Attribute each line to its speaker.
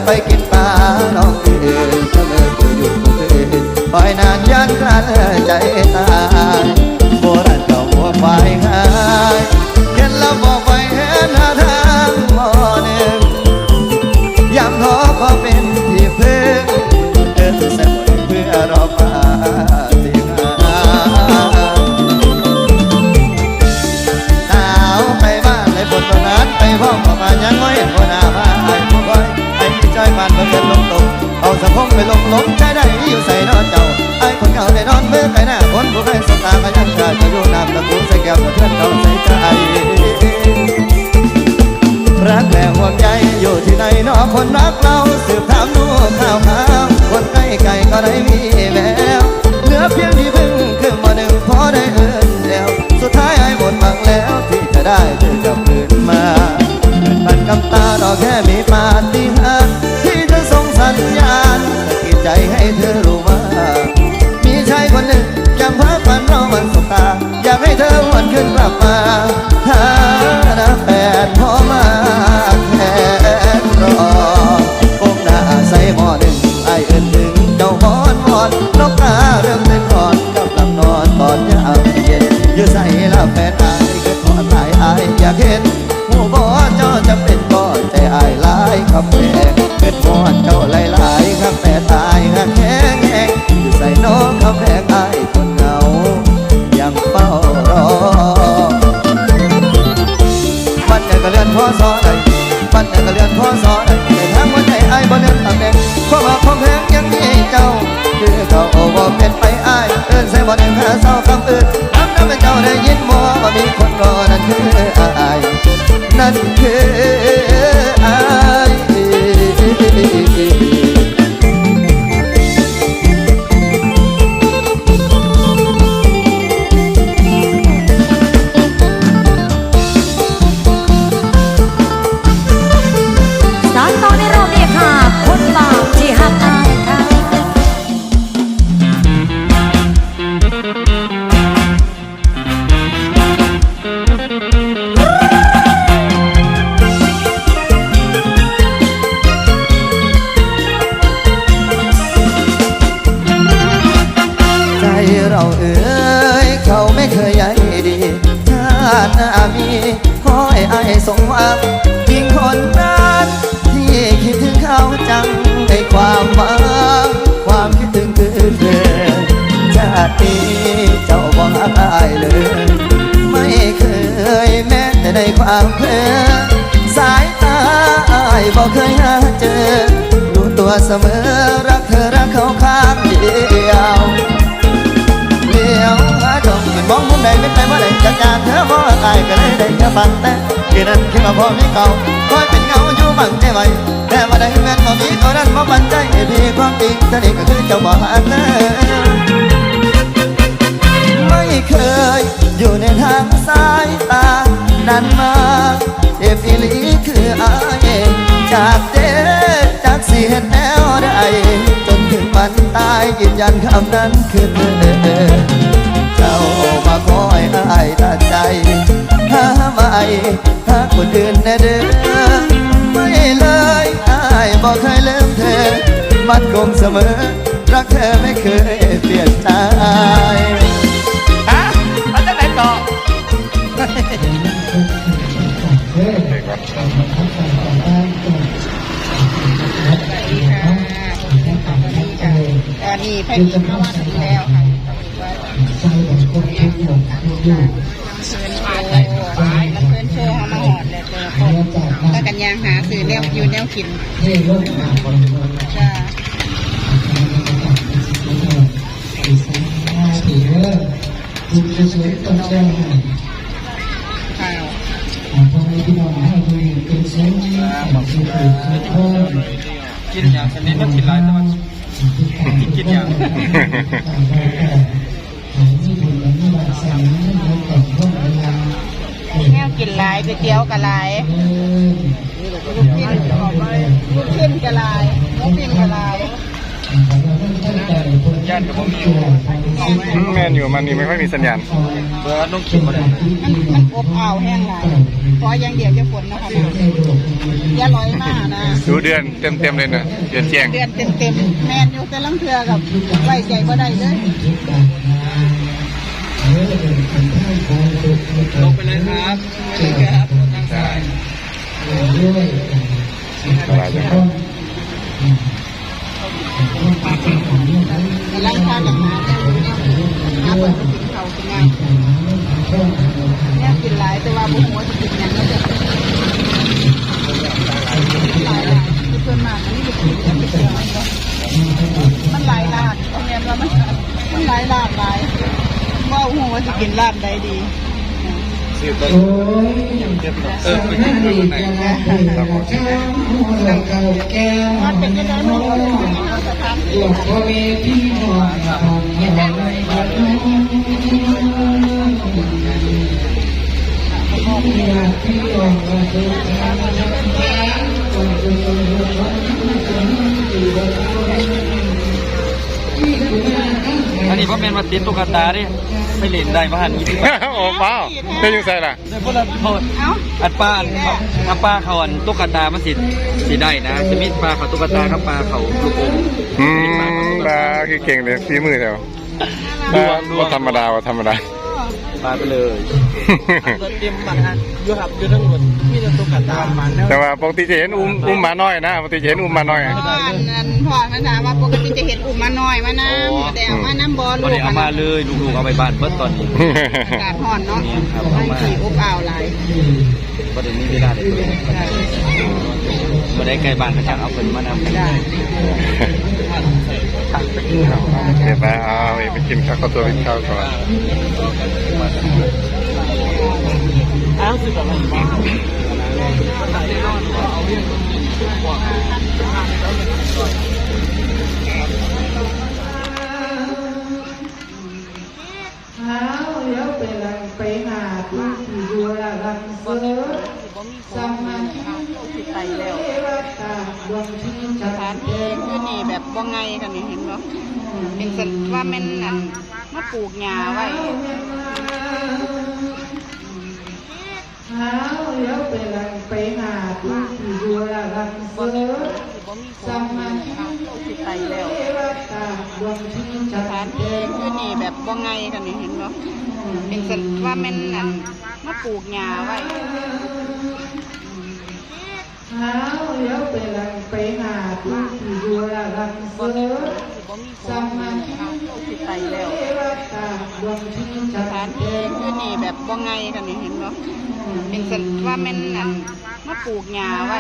Speaker 1: ไปกินปลาน้องอื่นเสมอจะอยู่คงคืนปล่อยนานยันกลั้นใจตายโบราณเก่าหัวควายหายเห็นแล้วบอกไปเห็นหาทางมอหนึ่งย้ำท้อขอเป็นที่พึ่งเดินแสบเพื่อรอฟ้าสิงหาหนาวไปบ้านในบนตรงนั้นไปพ่อมมายังไม่เห็นคนหน้ามาไอ้ผู้คอยไอ้ที่ใจมันเกินลงตกเอาสะพงไปลงใจได้อยู่ใส่นอนเจ้าไอ้คนเก่าได้นอนเมื่อไก่หน้าคนผู้เคยสบตาก็ยังขาดจะอยู่น้ำตะกูใส่แก้วเพื่อนเขาใส่ใจรักและห่วงใยอยู่ที่ไหนนอคนรักเราสืบถามดูข่าวคนใกล้ไกลก็ได้มีแววเหลือเพียงที่พึ่งคือมาหนึ่งพอได้เอินแล้วสุดท้ายไอ้หมดหวังแล้วที่จะได้เธอกลับคืนมาปันกำตาดอกแค่มีปาฏิหาริย์ที่จะส่งสัญญาณสะกิดใจให้เธอรู้ว่ามีชายคนหนึ่งยังพักฝันเรามันสบตาอยากให้เธอวันขึ้นกลับมาถ้าหน้าแฟนพอมาแทนรอก้มหน้าใส่หม้อหนึ่งไอเอินถึงเจ้าหอนวอนนกกาเริ่มเต้นก่อนกำลังนอนตอนยามเย็นอยู่ใส่ละแฟนอายก็ขอตายอายอยากเห็นผู้บ่เจ้าจะเป็นบ่ใจอายหลายคำแพงเป็นบ่เจ้าหลายคำแต่ตายหักแห้งแห้งอยู่ใส่น้องคำแพงอายคนเหงายังเฝ้ารอมันยังก็เลื่อนพอสอได้มันยังก็เลื่อนพอสอได้ในทางหัวใจอายบ่เลื่อนตำแหน่งความหักความแพงยังมีเจ้าคือเก่าโอ้บ่เป็นไปอายเอิ้นใส่บ่หนึ่งหาเศร้าคำอื่นน้ำเป็นเจ้าได้ยินบ่ว่ามีคนรอนั่นคืออายนั่นคืออาย
Speaker 2: สารต่อในรอบนี้ค่ะคนบาปที่หักอายค่ะ
Speaker 1: ใจเราเอ๋ยเขาไม่เคยใยดีชาติหน้ามีขอให้อายสมหวังยิ่งคนนั้นที่คิดถึงเขาจังในความหวังความคิดถึงคือเธอชาตินี้เจ้าบอกอายเลยไม่เคยแม้แต่ในความเพลินสายตาอายบอกเคยหาเจอรู้ตัวเสมอรักเธอรักเขาข้างเดียวเลี้ยวหาจงเป็นมองมุมใดเป็นไปว่าใดจากการเธอบอกอายก็เลยได้แค่ฟังแต่คืนนั้นคิดว่าพอมีเก่าคอยเป็นเงาอยู่บังใจไว้แต่ว่าได้แม่นบ่มีตัวนั้นบ่ปันใจให้พี่ความจริงเธอนี่ก็คือเจ้าบ่หาเธอไม่เคยอยู่ในทางสายตานั้นมาเจ็บอีหลีคืออายจากเจ็บจากสิเห็นแนวได้จนถึงวันตายยืนยันคำนั้นคือเธอเจ้ามาคอยอายตัดใจหาไม่หาคนอื่นแน่เด้อไม่เลยอายบอกเคยลืมเธอมันคงเสมอรักเธอไม่เคยเปลี่ยนใจ
Speaker 3: ฮะมาจากไหนต่อ
Speaker 4: อันนี้แพ็กเกจมาถึงแล้วค่ะมันเพื่อนเชื่อมาหอดเลยเจอคนก็กันยางหาสื่อแนวอยู่แนวกินจ้าข่าว
Speaker 3: กินอย่างชนิดมันกินหลายตัวกินอย่าง
Speaker 4: แนวกินหลายก๋วยเตี๋ยวกับหลายลูกชิ้นกับหลายหมูปิ้งกับหลาย
Speaker 3: ยา ญกับผมมี
Speaker 5: แมนอยู่มันนี่ไม่ค่อยมีสัญญาณ
Speaker 3: เบอร์ลงคลิปมาเลย
Speaker 4: มันอบอ้าวแห้งหลายขออย่างเดียวจะฝนนะคะอย่าลอยมากนะ
Speaker 5: ดูเดือนเต็มเลยนะเดือนแจ้ง
Speaker 4: เดือนเต็มแมนอยู่แต่ลังเทือกับไว้ใจบ่ได้เลย
Speaker 3: ลงไปเลยครับไปเลยครับทางซ้าย
Speaker 5: สบายจัง
Speaker 4: แต่ไล่ข้าวหนาหาเปิดกินเขากินงานเนี่ยกินหลายแต่ว่าบุหัวจะกินยังก็จะหลายเพื่อนมากอันนี้จะกินจะเชื่อมันหลายลาดตรงนี้ว่ามันหลายลาดหลายว่าหัวจะกินลาดใดดี
Speaker 3: ซื้อไปไปกินดูไหน
Speaker 4: มันเป็นยังไงไม่รู้เลยสถานที่
Speaker 3: อันนี้พ่อแม่มาติดตุ๊กตาดิไปเล่นได้มาหัน20 บาท
Speaker 5: โอ้เปล่าได้ยังไงล่ะ
Speaker 3: ได้พวกเราโทษ
Speaker 4: เอ้า
Speaker 3: อัดป้าป้าเขาอันตุ๊กตามันสิได้นะจะมีปลาเขาตุ๊กตากับปลาเขาลูกอม
Speaker 5: บาคือเก่งเลยฝีมือแถวว่าธรรมดาว่าธรรมดา
Speaker 3: ปลาไปเลยเตรียมบัตรอยู่ครับอยู่ทั้งหมดมีแต่ตุ๊กตามัน
Speaker 5: แต่ว่าปกติจะเห็นอุ้มมาน้อยนะปกติจะเห็นอุ้มมาน้อย
Speaker 4: นั่นพ่อมันถามว่าปกติจะเห็นอุ่มมาหน่อยมาน้ำแต่เอามาน้ำบอลู
Speaker 3: บ่
Speaker 4: ก
Speaker 3: ได้เอามาเลยลูกๆเอาไปบ้านเบิดตอนนี้
Speaker 4: อากาศห่อนเนาะไม่ขี่อบอ้าวหลาย
Speaker 3: บ่ได้มีเวลาได้เปิดบ่ได้ใกล้บ้านก็ช่างเอาเพิ่นมานำกันได้
Speaker 5: เดี๋ยวไปเอาไปกินข้าวตัวกินข้าวก่อน
Speaker 3: อ้าวสิแบบนี้
Speaker 6: เดี๋ยวไปลังไปหาทุกที่ดูแลรักเสริมสมาธิเทวตาดวงที่
Speaker 4: ส
Speaker 6: จะ
Speaker 4: ถานที่คือนี่แบบบ่ไงกันนี่เห็นบ่เป็นสันว่าแม่นอันมาปลูกหญ้าไว้
Speaker 6: เดี๋ยวไปลังไปหาทุกที่ดูแลรักเสริมสมาธิเทวตาดวงที่
Speaker 4: สถานที่คือนี่แบบบ่ไงกันนี่เห็นบ่เป็นสันว่าแม่นอันมาปลูกหญ้าไว้
Speaker 6: เดี๋ยวไปลังไปหาทุกที่ดูแลรักเสริมสมาธิเทวตาดวงที่
Speaker 4: สถานที่คือนี่แบบบ่ไงกันนี่เห็นบ่เป็นสันว่าแม่นอันมาปลูกหญ้าไว้